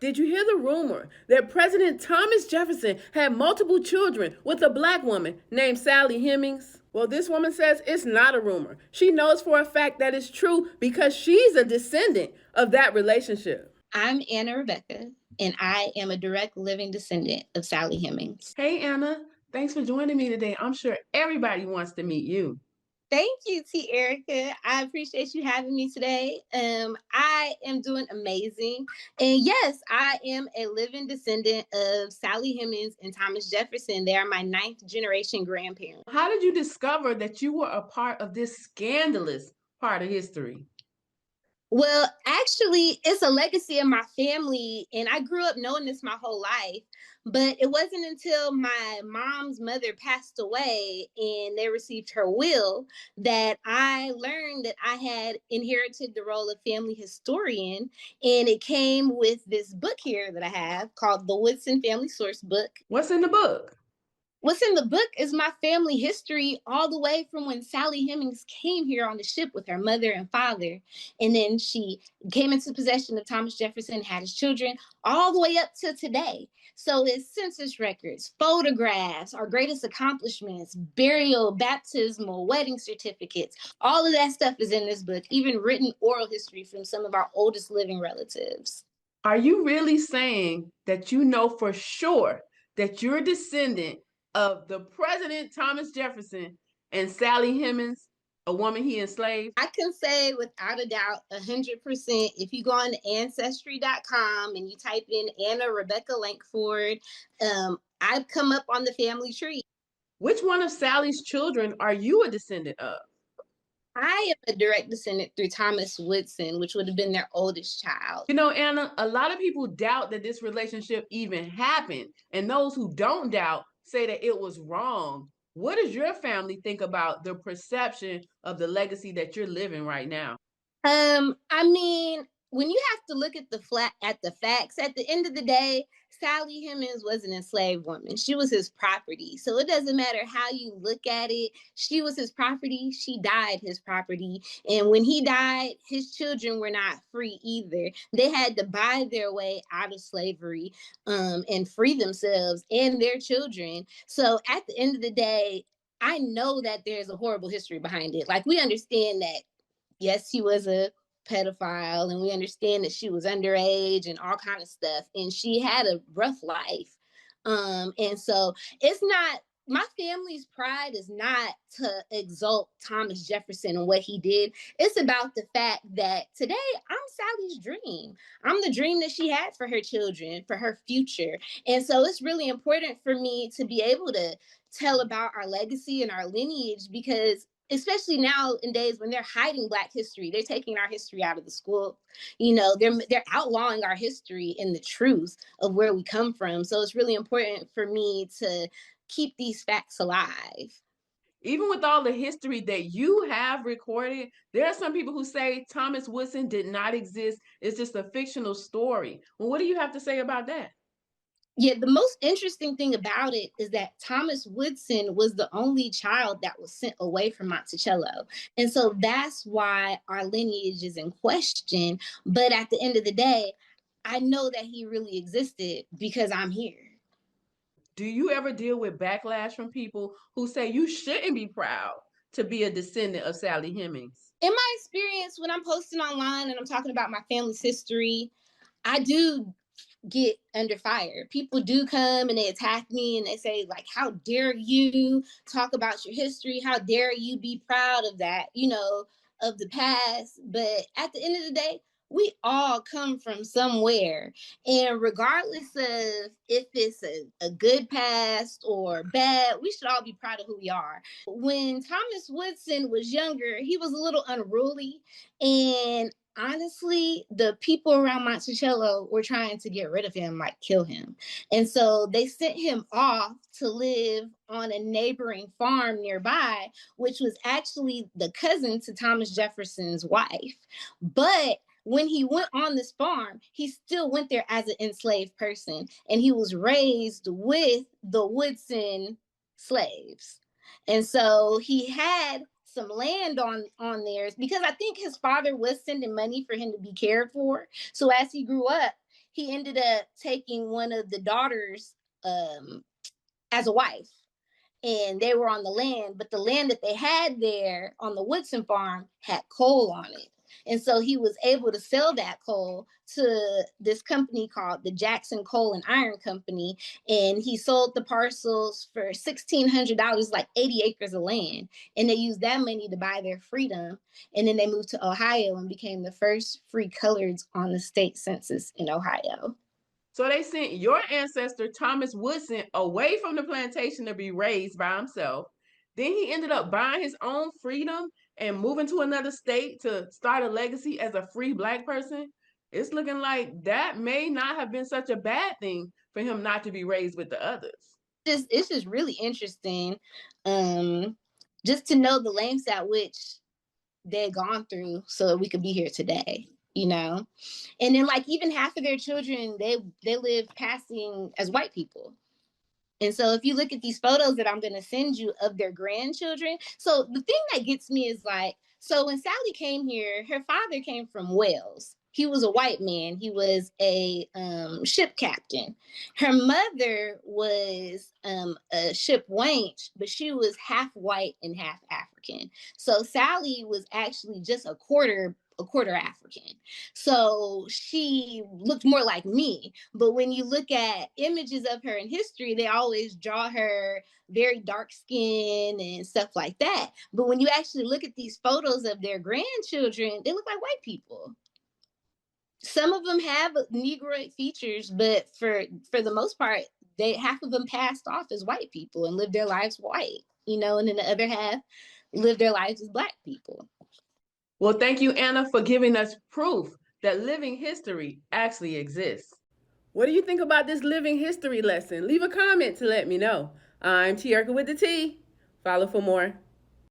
Did you hear the rumor that President Thomas Jefferson had multiple children with a black woman named Sally Hemings? Well, this woman says it's not a rumor. She knows for a fact that it's true because she's a descendant of that relationship. I'm Anna Rebecca, and I am a direct living descendant of Sally Hemings. Hey, Anna. Thanks for joining me today. I'm sure everybody wants to meet you. Thank you, Te-Erika. I appreciate you having me today. I am doing amazing. And yes, I am a living descendant of Sally Hemings and Thomas Jefferson. They are my 9th generation grandparents. How did you discover that you were a part of this scandalous part of history? Well, actually, it's a legacy of my family, and I grew up knowing this my whole life. But it wasn't until my mom's mother passed away and they received her will that I learned that I had inherited the role of family historian. And it came with this book here that I have called the Woodson Family Source Book. What's in the book? What's in the book is my family history all the way from when Sally Hemings came here on the ship with her mother and father. And then she came into possession of Thomas Jefferson, had his children, all the way up to today. So it's census records, photographs, our greatest accomplishments, burial, baptismal, wedding certificates. All of that stuff is in this book, even written oral history from some of our oldest living relatives. Are you really saying that you know for sure that you're a descendant of the President Thomas Jefferson and Sally Hemings, a woman he enslaved? I can say without a doubt, 100%. If you go on ancestry.com and you type in Anna Rebecca Lankford, I've come up on the family tree. Which one of Sally's children are you a descendant of? I am a direct descendant through Thomas Woodson, which would have been their oldest child. You know, Anna, a lot of people doubt that this relationship even happened, and those who don't doubt say that it was wrong. What does your family think about the perception of the legacy that you're living right now? I mean, when you have to look at the facts, at the end of the day, Sally Hemings was an enslaved woman. She was his property. So it doesn't matter how you look at it. She was his property. She died his property. And when he died, his children were not free either. They had to buy their way out of slavery and free themselves and their children. So at the end of the day, I know that there's a horrible history behind it. Like, we understand that yes, he was a pedophile, and we understand that she was underage and all kind of stuff, and she had a rough life. And so it's not, my family's pride is not to exalt Thomas Jefferson and what he did. It's about the fact that today I'm Sally's dream. I'm the dream that she had for her children, for her future. And so it's really important for me to be able to tell about our legacy and our lineage, because especially now in days when they're hiding Black history, they're taking our history out of the school. You know, they're outlawing our history and the truth of where we come from. So it's really important for me to keep these facts alive. Even with all the history that you have recorded, there are some people who say Thomas Woodson did not exist. It's just a fictional story. Well, what do you have to say about that? Yeah, the most interesting thing about it is that Thomas Woodson was the only child that was sent away from Monticello. And so that's why our lineage is in question. But at the end of the day, I know that he really existed because I'm here. Do you ever deal with backlash from people who say you shouldn't be proud to be a descendant of Sally Hemings? In my experience, when I'm posting online and I'm talking about my family's history, I do get under fire. People do come and they attack me and they say, like, how dare you talk about your history? How dare you be proud of that, you know, of the past? But at the end of the day, we all come from somewhere. And regardless of if it's a good past or bad, we should all be proud of who we are. When Thomas Woodson was younger, he was a little unruly, and honestly, the people around Monticello were trying to get rid of him, like kill him. And so they sent him off to live on a neighboring farm nearby, which was actually the cousin to Thomas Jefferson's wife. But when he went on this farm, he still went there as an enslaved person, and he was raised with the Woodson slaves. And so he had some land on theirs because I think his father was sending money for him to be cared for. So as he grew up, he ended up taking one of the daughters as a wife, and they were on the land, but the land that they had there on the Woodson farm had coal on it. And so he was able to sell that coal to this company called the Jackson Coal and Iron Company. And he sold the parcels for $1,600, like 80 acres of land. And they used that money to buy their freedom. And then they moved to Ohio and became the first free coloreds on the state census in Ohio. So they sent your ancestor, Thomas Woodson, away from the plantation to be raised by himself. Then he ended up buying his own freedom and moving to another state to start a legacy as a free Black person. It's looking like that may not have been such a bad thing for him not to be raised with the others. It's just really interesting, just to know the lengths at which they'd gone through so that we could be here today, you know. And then, like, even half of their children, they live passing as white people. And so if you look at these photos that I'm going to send you of their grandchildren, so the thing that gets me is, like, so when Sally came here, her father came from Wales. He was a white man. He was a ship captain. Her mother was a ship wench, but she was half white and half African. So Sally was actually just a quarter African. So she looked more like me. But when you look at images of her in history, they always draw her very dark skin and stuff like that. But when you actually look at these photos of their grandchildren, they look like white people. Some of them have Negroid features, but for the most part, half of them passed off as white people and lived their lives white, you know, and then the other half lived their lives as Black people. Well, thank you, Anna, for giving us proof that living history actually exists. What do you think about this living history lesson? Leave a comment to let me know. I'm Te-Erika with the T. Follow for more.